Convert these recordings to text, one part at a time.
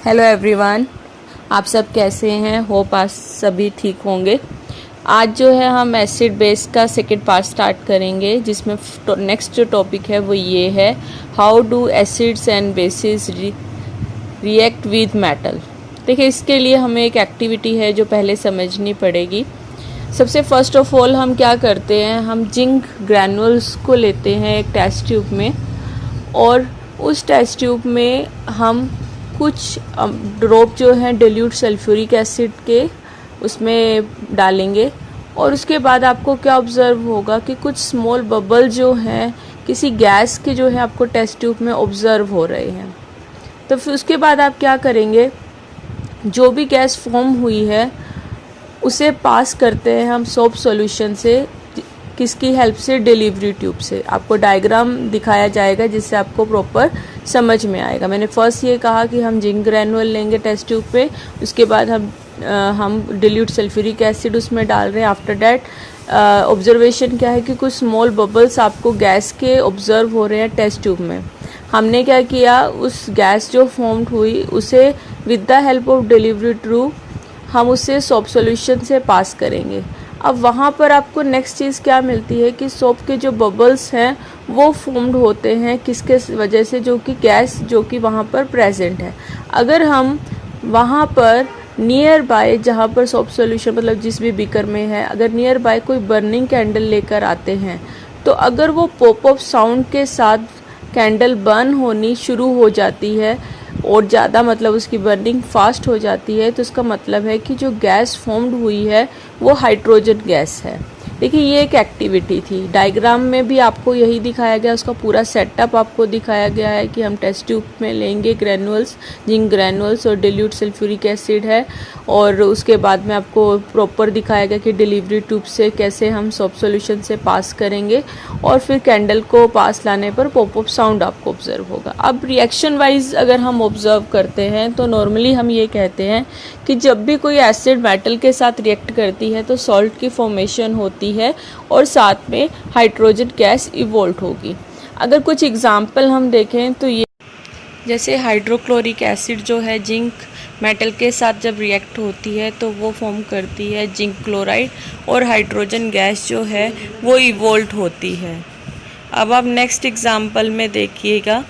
Hello everyone, आप सब कैसे हैं? होप आप सभी ठीक होंगे। आज जो है हम एसिड बेस का सेकेंड पार्ट स्टार्ट करेंगे, जिसमें नेक्स्ट जो टॉपिक है वो ये है, how do acids and bases react with metal. देखिए, इसके लिए हमें एक एक्टिविटी है जो पहले समझनी पड़ेगी। सबसे फर्स्ट ऑफ ऑल हम क्या करते हैं, हम जिंक ग्रैनुल्स को लेते हैं एक टेस्ट ट्यूब में, और उस टेस्ट ट्यूब में हम कुछ ड्रॉप जो है डिल्यूट सल्फ्यूरिक एसिड के उसमें डालेंगे, और उसके बाद आपको क्या ऑब्ज़र्व होगा कि कुछ स्मॉल बबल जो हैं किसी गैस के जो है आपको टेस्ट ट्यूब में ऑब्ज़र्व हो रहे हैं। तो फिर उसके बाद आप क्या करेंगे, जो भी गैस फॉर्म हुई है उसे पास करते हैं हम सोप सॉल्यूशन से। किसकी हेल्प से? डिलीवरी ट्यूब से। आपको डायग्राम दिखाया जाएगा जिससे आपको प्रॉपर समझ में आएगा। मैंने फर्स्ट ये कहा कि हम जिंक ग्रैनुअल लेंगे टेस्ट ट्यूब पे, उसके बाद हम डिल्यूट सल्फ्यूरिक एसिड उसमें डाल रहे हैं। आफ्टर डैट ऑब्जर्वेशन क्या है कि कुछ स्मॉल बबल्स आपको गैस के ऑब्जर्व हो रहे हैं टेस्ट ट्यूब में। हमने क्या किया, उस गैस जो फॉर्म्ड हुई उसे with the help of delivery tube हम उसे सोप सॉल्यूशन से पास करेंगे। अब वहाँ पर आपको नेक्स्ट चीज़ क्या मिलती है कि सोप के जो बबल्स हैं वो फॉर्म्ड होते हैं किसके वजह से, जो कि गैस जो कि वहाँ पर प्रेजेंट है। अगर हम वहाँ पर नियर बाय, जहाँ पर सोप सॉल्यूशन मतलब जिस भी बीकर में है, अगर नियर बाय कोई बर्निंग कैंडल लेकर आते हैं, तो अगर वो पॉप अप साउंड के साथ कैंडल बर्न होनी शुरू हो जाती है और ज़्यादा मतलब उसकी बर्निंग फास्ट हो जाती है, तो इसका मतलब है कि जो गैस फॉर्म्ड हुई है वो हाइड्रोजन गैस है। देखिए, ये एक एक्टिविटी थी। डायग्राम में भी आपको यही दिखाया गया, उसका पूरा सेटअप आपको दिखाया गया है कि हम टेस्ट ट्यूब में लेंगे ग्रैनुअल्स, जिंक ग्रैनुअल्स और डिल्यूट सल्फ्यूरिक एसिड है, और उसके बाद में आपको प्रॉपर दिखाया गया कि डिलीवरी ट्यूब से कैसे हम सोप सॉल्यूशन से पास करेंगे, और फिर कैंडल को पास लाने पर पॉप अप साउंड आपको ऑब्जर्व होगा। अब रिएक्शन वाइज अगर हम ऑब्जर्व करते हैं तो नॉर्मली हम ये कहते हैं कि जब भी कोई एसिड मेटल के साथ रिएक्ट करती है तो सॉल्ट की फॉर्मेशन होती है और साथ में हाइड्रोजन गैस इवोल्व होगी। अगर कुछ एग्जांपल हम देखें तो ये, जैसे हाइड्रोक्लोरिक एसिड जो है जिंक मेटल के साथ जब रिएक्ट होती है तो वो फॉर्म करती है जिंक क्लोराइड, और हाइड्रोजन गैस जो है वो इवोल्व होती है। अब आप नेक्स्ट एग्जांपल में देखिएगा,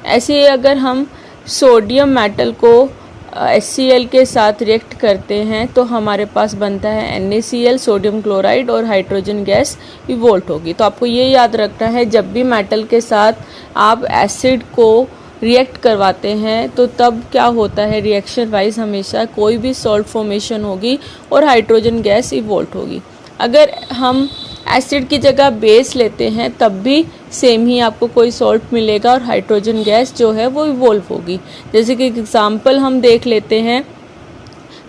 ऐसे अगर हम सोडियम मेटल को HCl के साथ रिएक्ट करते हैं तो हमारे पास बनता है NaCl, सोडियम क्लोराइड, और हाइड्रोजन गैस इवोल्व होगी। तो आपको ये याद रखना है, जब भी मेटल के साथ आप एसिड को रिएक्ट करवाते हैं तो तब क्या होता है, रिएक्शन वाइज हमेशा कोई भी सॉल्ट फॉर्मेशन होगी और हाइड्रोजन गैस इवोल्व होगी। अगर हम एसिड की जगह बेस लेते हैं तब भी सेम ही आपको कोई सॉल्ट मिलेगा और हाइड्रोजन गैस जो है वो इवोल्व होगी। जैसे कि एग्जांपल हम देख लेते हैं,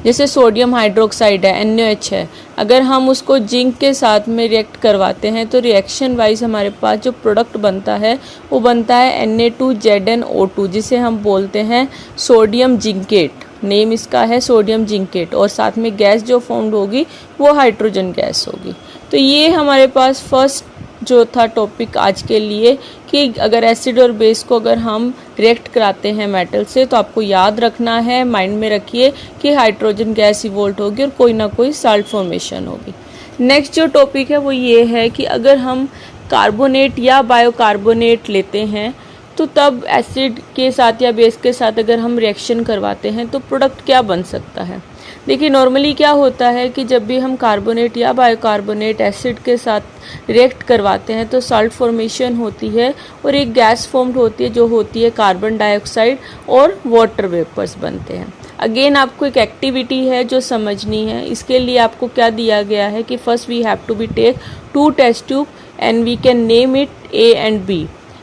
जैसे सोडियम हाइड्रोक्साइड है, NaOH है, अगर हम उसको जिंक के साथ में रिएक्ट करवाते हैं तो रिएक्शन वाइज हमारे पास जो प्रोडक्ट बनता है वो बनता है Na2ZnO2, जिसे हम बोलते हैं सोडियम जिंकेट। नेम इसका है सोडियम जिंकेट, और साथ में गैस जो फॉर्म्ड होगी वो हाइड्रोजन गैस होगी। तो ये हमारे पास फर्स्ट जो था टॉपिक आज के लिए, कि अगर एसिड और बेस को अगर हम रिएक्ट कराते हैं मेटल से तो आपको याद रखना है, माइंड में रखिए कि हाइड्रोजन गैस इवोल्व होगी और कोई ना कोई साल्ट फॉर्मेशन होगी। नेक्स्ट जो टॉपिक है वो ये है कि अगर हम कार्बोनेट या बायोकार्बोनेट लेते हैं तो तब एसिड के साथ या बेस के साथ अगर हम रिएक्शन करवाते हैं तो प्रोडक्ट क्या बन सकता है। देखिए, नॉर्मली क्या होता है कि जब भी हम कार्बोनेट या बायोकार्बोनेट एसिड के साथ रिएक्ट करवाते हैं तो साल्ट फॉर्मेशन होती है और एक गैस फॉर्म्ड होती है जो होती है कार्बन डाइऑक्साइड, और वाटर वेपर्स बनते हैं। अगेन आपको एक एक्टिविटी है जो समझनी है। इसके लिए आपको क्या दिया गया है कि first we have to be take 2 test tube and we can name it A and B,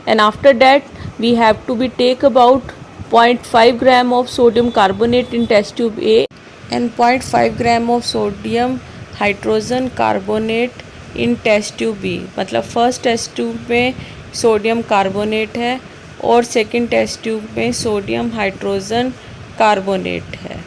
and after that we have to be take about 0.5 gram of sodium carbonate in test tube A and 0.5 gram of sodium hydrogen carbonate in test tube B। मतलब first test tube में sodium carbonate है और second test tube में sodium hydrogen carbonate है।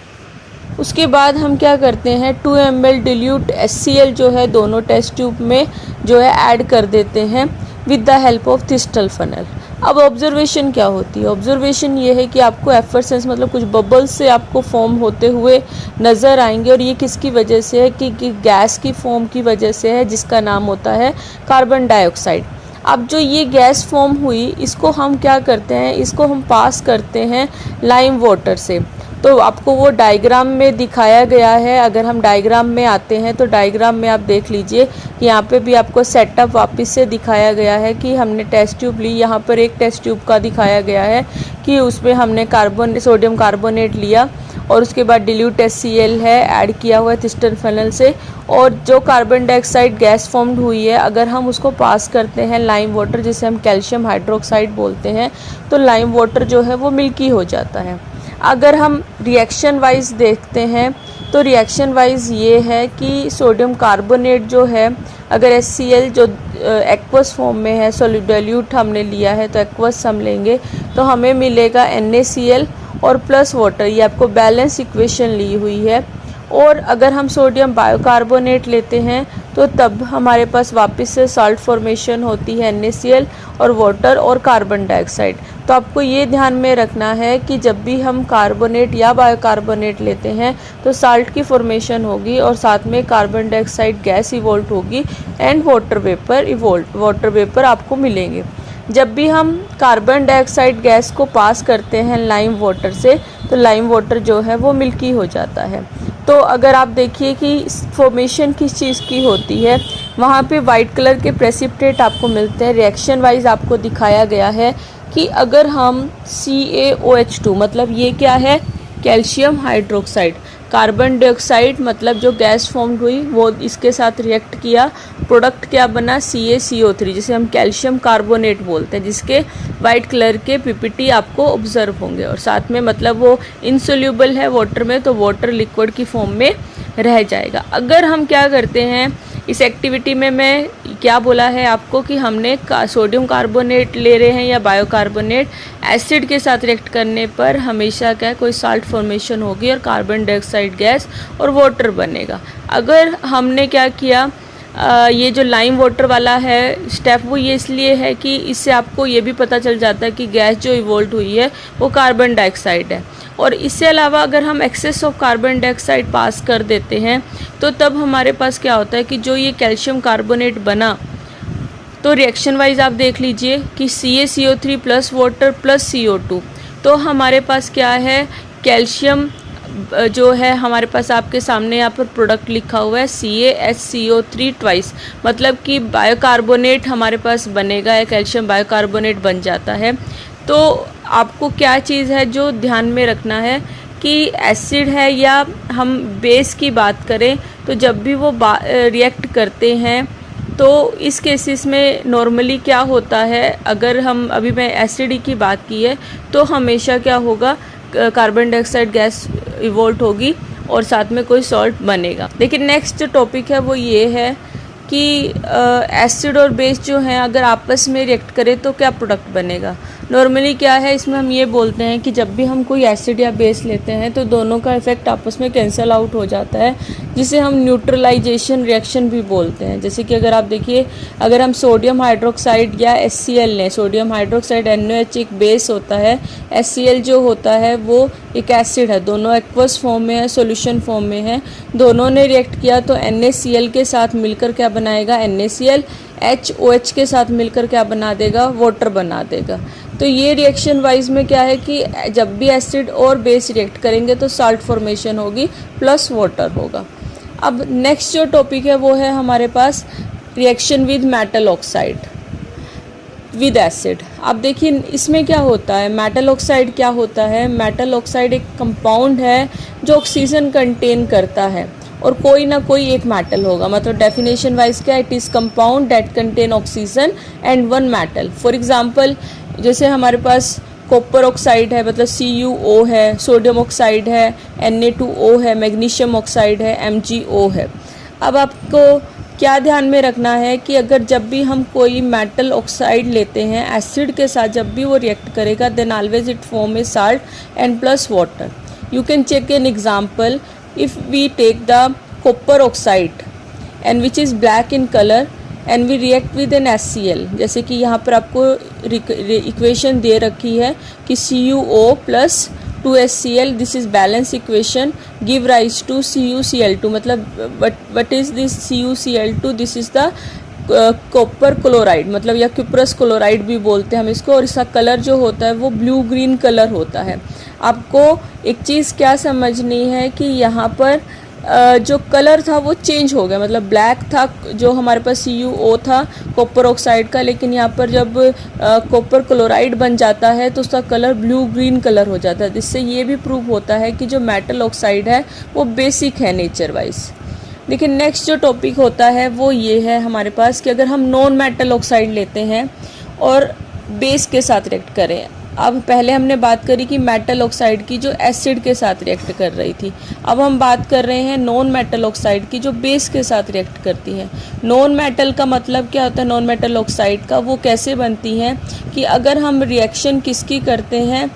उसके बाद हम क्या करते हैं, 2 ml डिल्यूट HCl जो है दोनों टेस्ट ट्यूब में जो है ऐड कर देते हैं with the help of thistle funnel. अब ऑब्जर्वेशन क्या होती है? ऑब्जर्वेशन ये है कि आपको एफरसेंस मतलब कुछ बबल्स से आपको फॉर्म होते हुए नज़र आएंगे, और ये किसकी वजह से है कि गैस की फॉर्म की वजह से है, जिसका नाम होता है कार्बन डाइऑक्साइड। अब जो ये गैस फॉर्म हुई, इसको हम क्या करते हैं, इसको हम पास करते हैं लाइम वाटर से। तो आपको वो डायग्राम में दिखाया गया है। अगर हम डायग्राम में आते हैं तो डायग्राम में आप देख लीजिए कि यहाँ पे भी आपको सेटअप वापस से दिखाया गया है कि हमने टेस्ट ट्यूब ली। यहाँ पर एक टेस्ट ट्यूब का दिखाया गया है कि उसमें हमने सोडियम कार्बोनेट लिया, और उसके बाद डिल्यूट HCl है ऐड किया हुआ है थिस्टन फनल से, और जो कार्बन डाइऑक्साइड गैस फॉर्म्ड हुई है, अगर हम उसको पास करते हैं लाइम वाटर, जिसे हम कैल्शियम हाइड्रोक्साइड बोलते हैं, तो लाइम वाटर जो है वो मिल्की हो जाता है। अगर हम रिएक्शन वाइज देखते हैं तो रिएक्शन वाइज ये है कि सोडियम कार्बोनेट जो है, अगर HCl जो एक्वस फॉर्म में है, सॉलिड डाइल्यूट हमने लिया है तो एक्वस हम लेंगे तो हमें मिलेगा NaCl और प्लस वाटर। ये आपको बैलेंस इक्वेशन ली हुई है। और अगर हम सोडियम बायोकार्बोनेट लेते हैं तो तब हमारे पास वापस से साल्ट फॉर्मेशन होती है NaCl और वाटर और कार्बन डाइऑक्साइड। तो आपको ये ध्यान में रखना है कि जब भी हम कार्बोनेट या बायोकार्बोनेट लेते हैं तो साल्ट की फॉर्मेशन होगी, और साथ में कार्बन डाइऑक्साइड गैस इवोल्ट होगी एंड वाटर वेपर आपको मिलेंगे। जब भी हम कार्बन डाइऑक्साइड गैस को पास करते हैं लाइम वाटर से, तो लाइम वाटर जो है वो मिल्की हो जाता है। तो अगर आप देखिए कि फॉर्मेशन किस चीज़ की होती है, वहाँ पे वाइट कलर के प्रेसिपिटेट आपको मिलते हैं। रिएक्शन वाइज आपको दिखाया गया है कि अगर हम CaOH2 मतलब ये क्या है, कैल्शियम हाइड्रोक्साइड, कार्बन डाइऑक्साइड मतलब जो गैस फॉर्म्ड हुई वो इसके साथ रिएक्ट किया, प्रोडक्ट क्या बना CaCO3, जिसे हम कैल्शियम कार्बोनेट बोलते हैं, जिसके वाइट कलर के PPT आपको ऑब्जर्व होंगे, और साथ में मतलब वो इनसोल्यूबल है वाटर में, तो वाटर लिक्विड की फॉर्म में रह जाएगा। अगर हम क्या करते हैं इस एक्टिविटी में, मैं क्या बोला है आपको कि हमने सोडियम कार्बोनेट ले रहे हैं या बायोकार्बोनेट, एसिड के साथ रिएक्ट करने पर हमेशा क्या कोई साल्ट फॉर्मेशन होगी और कार्बन डाइऑक्साइड गैस और वाटर बनेगा। अगर हमने क्या किया, ये जो लाइम वाटर वाला है स्टेप, वो ये इसलिए है कि इससे आपको ये भी पता चल जाता है कि गैस जो इवोल्ट हुई है वो कार्बन डाइऑक्साइड है। और इससे अलावा अगर हम एक्सेस ऑफ कार्बन डाइऑक्साइड पास कर देते हैं तो तब हमारे पास क्या होता है कि जो ये कैल्शियम कार्बोनेट बना, तो रिएक्शन वाइज आप देख लीजिए कि CaCO3 plus water plus CO2, तो हमारे पास क्या है, कैल्शियम जो है हमारे पास आपके सामने यहाँ पर प्रोडक्ट लिखा हुआ है CaHCO3 ट्वाइस, मतलब कि बायोकार्बोनेट हमारे पास बनेगा या कैल्शियम बायोकार्बोनेट बन जाता है। तो आपको क्या चीज़ है जो ध्यान में रखना है कि एसिड है या हम बेस की बात करें, तो जब भी वो रिएक्ट करते हैं तो इस केसेस में नॉर्मली क्या होता है, अगर हम अभी मैं एसिड की बात की है तो हमेशा क्या होगा, कार्बन डाइऑक्साइड गैस इवोल्ट होगी और साथ में कोई सॉल्ट बनेगा। लेकिन नेक्स्ट जो टॉपिक है वो ये है कि एसिड और बेस जो हैं अगर आपस में रिएक्ट करें तो क्या प्रोडक्ट बनेगा। नॉर्मली क्या है, इसमें हम ये बोलते हैं कि जब भी हम कोई एसिड या बेस लेते हैं तो दोनों का इफेक्ट आपस में कैंसल आउट हो जाता है, जिसे हम न्यूट्रलाइजेशन रिएक्शन भी बोलते हैं। जैसे कि अगर आप देखिए, अगर हम सोडियम हाइड्रोक्साइड या HCl लें, सोडियम हाइड्रोक्साइड NaOH एक बेस होता है, HCl जो होता है वो एक एसिड है, दोनों एक्वस फॉर्म में है, सॉल्यूशन फॉर्म में है, दोनों ने रिएक्ट किया तो NaCl के साथ मिलकर क्या बनाएगा, NaCl, HOH के साथ मिलकर क्या बना देगा, वाटर बना देगा। तो ये रिएक्शन वाइज में क्या है कि जब भी एसिड और बेस रिएक्ट करेंगे तो साल्ट फॉर्मेशन होगी प्लस वाटर होगा। अब नेक्स्ट जो टॉपिक है वो है हमारे पास reaction with metal oxide with acid. अब देखिए इसमें क्या होता है, मेटल ऑक्साइड क्या होता है, मेटल ऑक्साइड एक कंपाउंड है जो ऑक्सीजन कंटेन करता है और कोई ना कोई एक मेटल होगा, मतलब डेफिनेशन वाइज क्या, it is compound that contain oxygen and one metal. For example जैसे हमारे पास कॉपर ऑक्साइड है, मतलब CuO है, सोडियम ऑक्साइड है, Na2O है, मैग्नीशियम ऑक्साइड है, MgO है। अब आपको क्या ध्यान में रखना है कि अगर जब भी हम कोई मेटल ऑक्साइड लेते हैं एसिड के साथ, जब भी वो रिएक्ट करेगा then always it form a salt and plus water. You can check an example, if we take the copper oxide and which is black in color and we react with an HCl। जैसे कि यहाँ पर आपको equation दे रखी है कि CuO plus 2HCl, this is balance equation, give rise to CuCl2। मतलब what is this CuCl2, this is the copper chloride, मतलब या क्यूप्रस क्लोराइड भी बोलते हैं हम इसको। और इसका कलर जो होता है वो ब्लू ग्रीन कलर होता है। आपको एक चीज़ क्या समझनी है कि यहाँ पर जो कलर था वो चेंज हो गया, मतलब ब्लैक था जो हमारे पास CuO था कॉपर ऑक्साइड का, लेकिन यहाँ पर जब कॉपर क्लोराइड बन जाता है तो उसका कलर ब्लू ग्रीन कलर हो जाता है। जिससे ये भी प्रूव होता है कि जो मेटल ऑक्साइड है वो बेसिक है नेचर वाइज। देखिए नेक्स्ट जो टॉपिक होता है वो ये है हमारे पास कि अगर हम नॉन मेटल ऑक्साइड लेते हैं और बेस के साथ रिएक्ट करें। अब पहले हमने बात करी कि मेटल ऑक्साइड की जो एसिड के साथ रिएक्ट कर रही थी, अब हम बात कर रहे हैं नॉन मेटल ऑक्साइड की जो बेस के साथ रिएक्ट करती है। नॉन मेटल का मतलब क्या होता है? नॉन मेटल ऑक्साइड का वो कैसे बनती हैं कि अगर हम रिएक्शन किसकी करते हैं,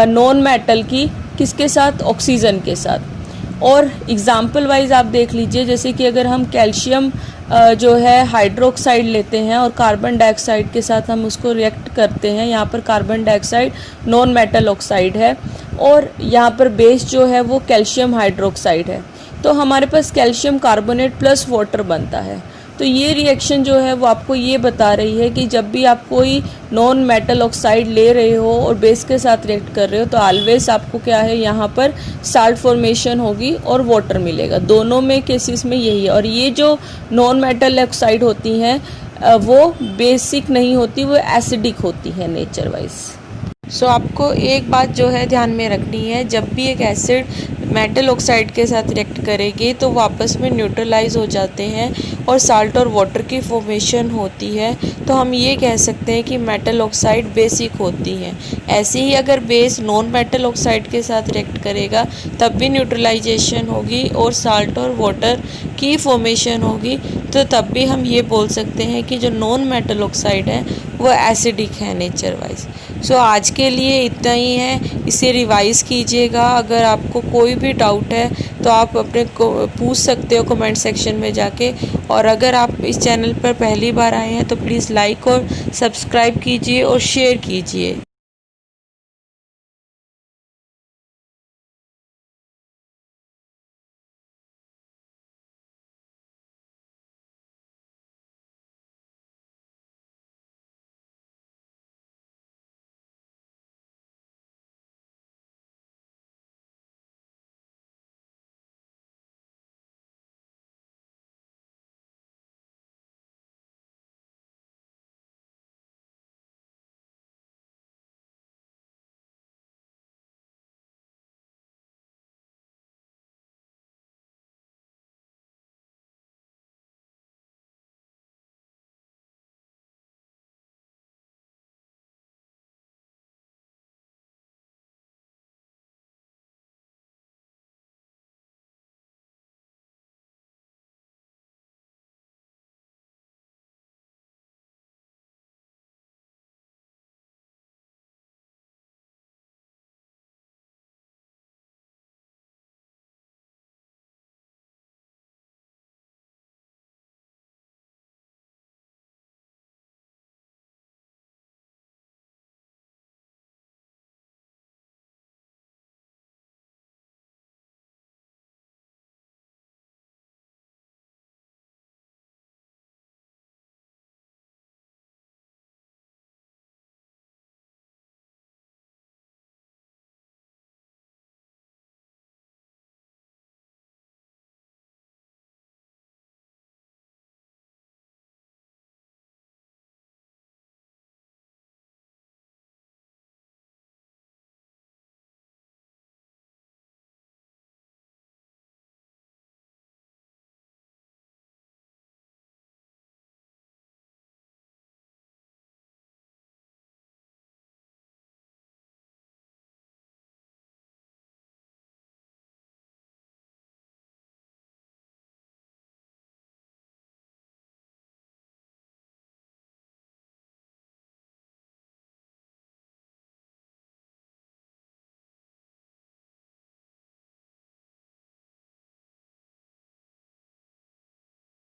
नॉन मेटल की, किसके साथ? ऑक्सीजन के साथ। और एग्जाम्पल वाइज आप देख लीजिए, जैसे कि अगर हम कैल्शियम जो है हाइड्रोक्साइड लेते हैं और कार्बन डाइऑक्साइड के साथ हम उसको रिएक्ट करते हैं। यहाँ पर carbon dioxide non metal oxide है और यहाँ पर बेस जो है वो कैल्शियम हाइड्रोक्साइड है। तो हमारे पास कैल्शियम कार्बोनेट प्लस वाटर बनता है। तो ये रिएक्शन जो है वो आपको ये बता रही है कि जब भी आप कोई नॉन मेटल ऑक्साइड ले रहे हो और बेस के साथ रिएक्ट कर रहे हो तो ऑलवेज आपको क्या है, यहाँ पर साल्ट फॉर्मेशन होगी और वाटर मिलेगा। दोनों में केसेस में यही है। और ये जो नॉन मेटल ऑक्साइड होती हैं वो बेसिक नहीं होती, वो एसिडिक होती है नेचर वाइज। सो आपको एक बात जो है ध्यान में रखनी है, जब भी एक एसिड मेटल ऑक्साइड के साथ रिएक्ट करेगी तो वो आपस में न्यूट्रलाइज हो जाते हैं और साल्ट और वाटर की फॉर्मेशन होती है। तो हम ये कह सकते हैं कि मेटल ऑक्साइड बेसिक होती हैं। ऐसे ही अगर बेस नॉन मेटल ऑक्साइड के साथ रिएक्ट करेगा तब भी न्यूट्रलाइजेशन होगी और साल्ट और वाटर की फॉर्मेशन होगी, तो तब भी हम ये बोल सकते हैं कि जो नॉन मेटल ऑक्साइड है वो एसिडिक है नेचर वाइज। सो आज के लिए इतना ही है, इसे रिवाइज़ कीजिएगा। अगर आपको कोई भी डाउट है तो आप अपने को पूछ सकते हो कमेंट सेक्शन में जाके। और अगर आप इस चैनल पर पहली बार आए हैं तो प्लीज़ लाइक और सब्सक्राइब कीजिए और शेयर कीजिए।